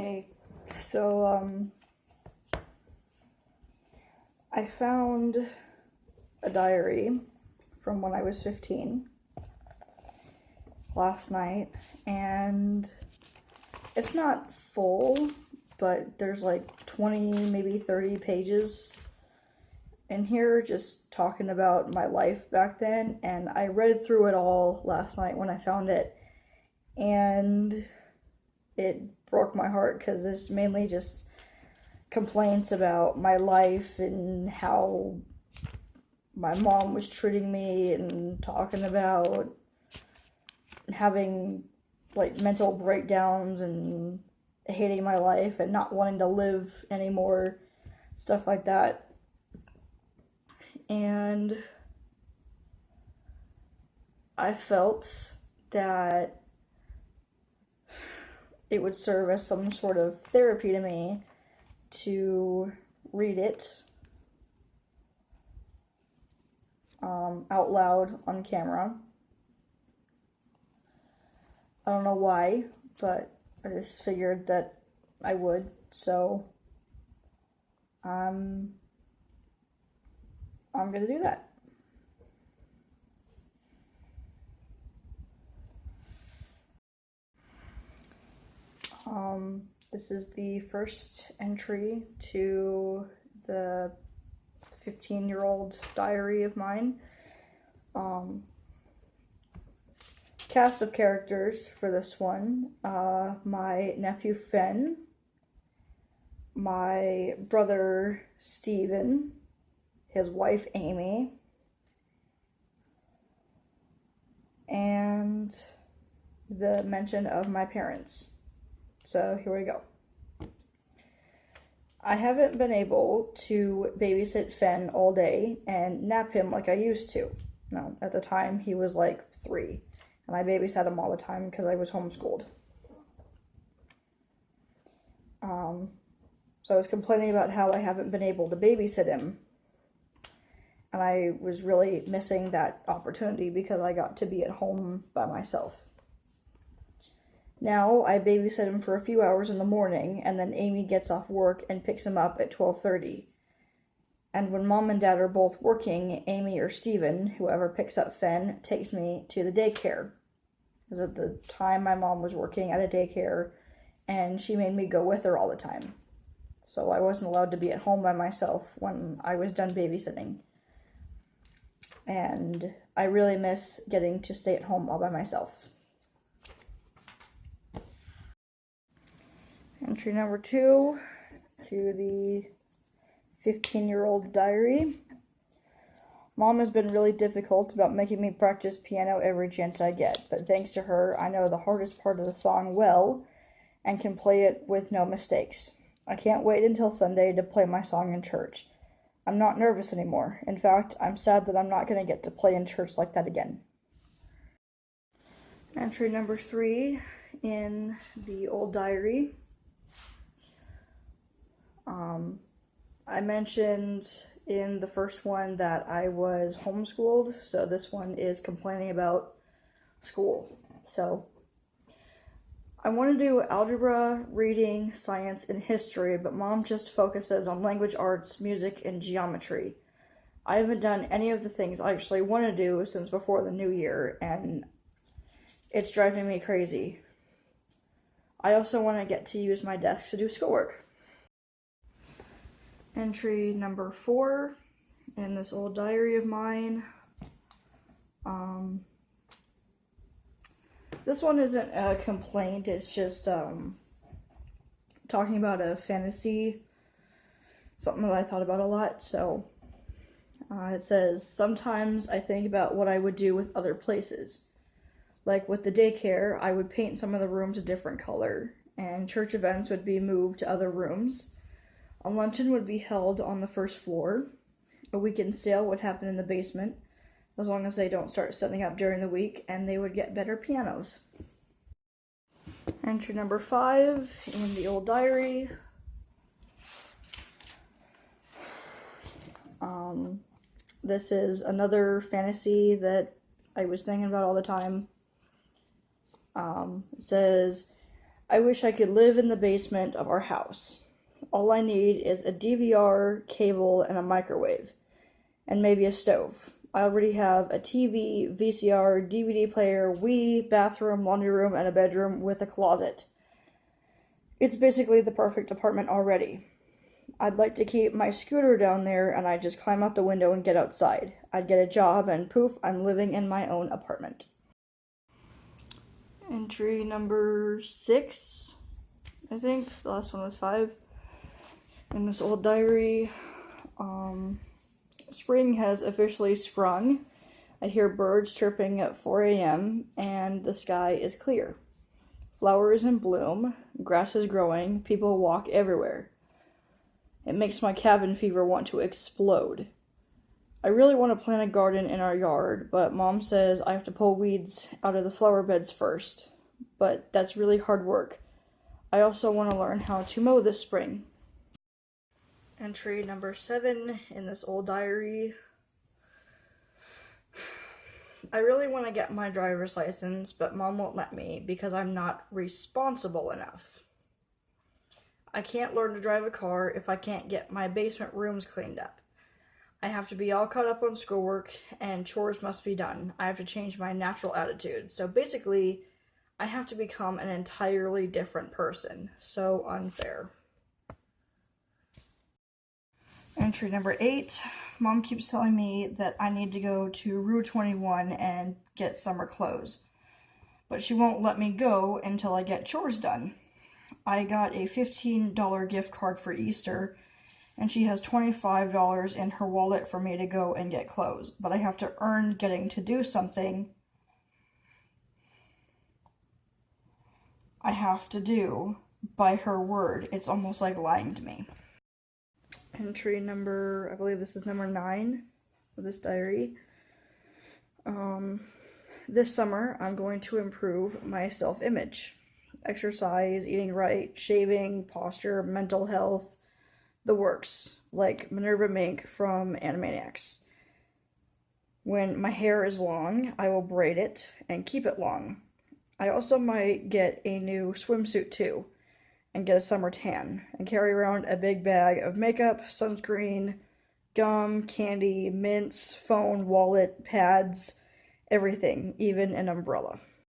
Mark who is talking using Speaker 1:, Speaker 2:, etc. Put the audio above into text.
Speaker 1: Hey, so I found a diary from when I was 15 last night, and it's not full, but there's like 20, maybe 30 pages in here just talking about my life back then, and I read through it all last night when I found it, and it broke my heart because it's mainly just complaints about my life and how my mom was treating me and talking about having like mental breakdowns and hating my life and not wanting to live anymore, stuff like that. And I felt that it would serve as some sort of therapy to me to read it out loud on camera. I don't know why, but I just figured that I would, so I'm gonna do that. This is the first entry to the 15-year-old diary of mine. Cast of characters for this one: my nephew Finn, my brother Steven, his wife Amy, and the mention of my parents. So here we go. I haven't been able to babysit Finn all day and nap him like I used to. No, at the time he was like 3, and I babysat him all the time because I was homeschooled. So I was complaining about how I haven't been able to babysit him, and I was really missing that opportunity because I got to be at home by myself. Now I babysit him for a few hours in the morning, and then Amy gets off work and picks him up at 12:30. And when mom and dad are both working, Amy or Steven, whoever picks up Finn, takes me to the daycare. Because at the time my mom was working at a daycare, and she made me go with her all the time. So I wasn't allowed to be at home by myself when I was done babysitting. And I really miss getting to stay at home all by myself. Entry number 2 to the 15-year-old diary. Mom has been really difficult about making me practice piano every chance I get, but thanks to her, I know the hardest part of the song well and can play it with no mistakes. I can't wait until Sunday to play my song in church. I'm not nervous anymore. In fact, I'm sad that I'm not going to get to play in church like that again. Entry number 3 in the old diary. I mentioned in the first one that I was homeschooled, so this one is complaining about school. So I want to do algebra, reading, science, and history, but mom just focuses on language arts, music, and geometry. I haven't done any of the things I actually want to do since before the new year, and it's driving me crazy. I also want to get to use my desk to do schoolwork. Entry number 4 in this old diary of mine. This one isn't a complaint, it's just talking about a fantasy, something that I thought about a lot. So it says, sometimes I think about what I would do with other places. Like with the daycare, I would paint some of the rooms a different color, and church events would be moved to other rooms. A luncheon would be held on the first floor. A weekend sale would happen in the basement, as long as they don't start setting up during the week, and they would get better pianos. Entry number 5 in the old diary. This is another fantasy that I was thinking about all the time. It says, I wish I could live in the basement of our house. All I need is a DVR, cable, and a microwave, and maybe a stove. I already have a TV, VCR, DVD player, Wii, bathroom, laundry room, and a bedroom with a closet. It's basically the perfect apartment already. I'd like to keep my scooter down there and I'd just climb out the window and get outside. I'd get a job and poof, I'm living in my own apartment. Entry number 6, I think. The last one was 5. In this old diary, spring has officially sprung. I hear birds chirping at 4 a.m. and the sky is clear. Flowers in bloom, grass is growing, people walk everywhere. It makes my cabin fever want to explode. I really want to plant a garden in our yard, but Mom says I have to pull weeds out of the flower beds first. But that's really hard work. I also want to learn how to mow this spring. Entry number 7 in this old diary. I really want to get my driver's license, but Mom won't let me because I'm not responsible enough. I can't learn to drive a car if I can't get my basement rooms cleaned up. I have to be all caught up on schoolwork, and chores must be done. I have to change my natural attitude. So basically, I have to become an entirely different person. So unfair. Entry number 8. Mom keeps telling me that I need to go to Rue 21 and get summer clothes. But she won't let me go until I get chores done. I got a $15 gift card for Easter, and she has $25 in her wallet for me to go and get clothes. But I have to earn getting to do something I have to do by her word. It's almost like lying to me. Entry number, I believe this is number 9 of this diary. This summer, I'm going to improve my self-image. Exercise, eating right, shaving, posture, mental health, the works, like Minerva Mink from Animaniacs. When my hair is long, I will braid it and keep it long. I also might get a new swimsuit too, and get a summer tan, and carry around a big bag of makeup, sunscreen, gum, candy, mints, phone, wallet, pads, everything, even an umbrella.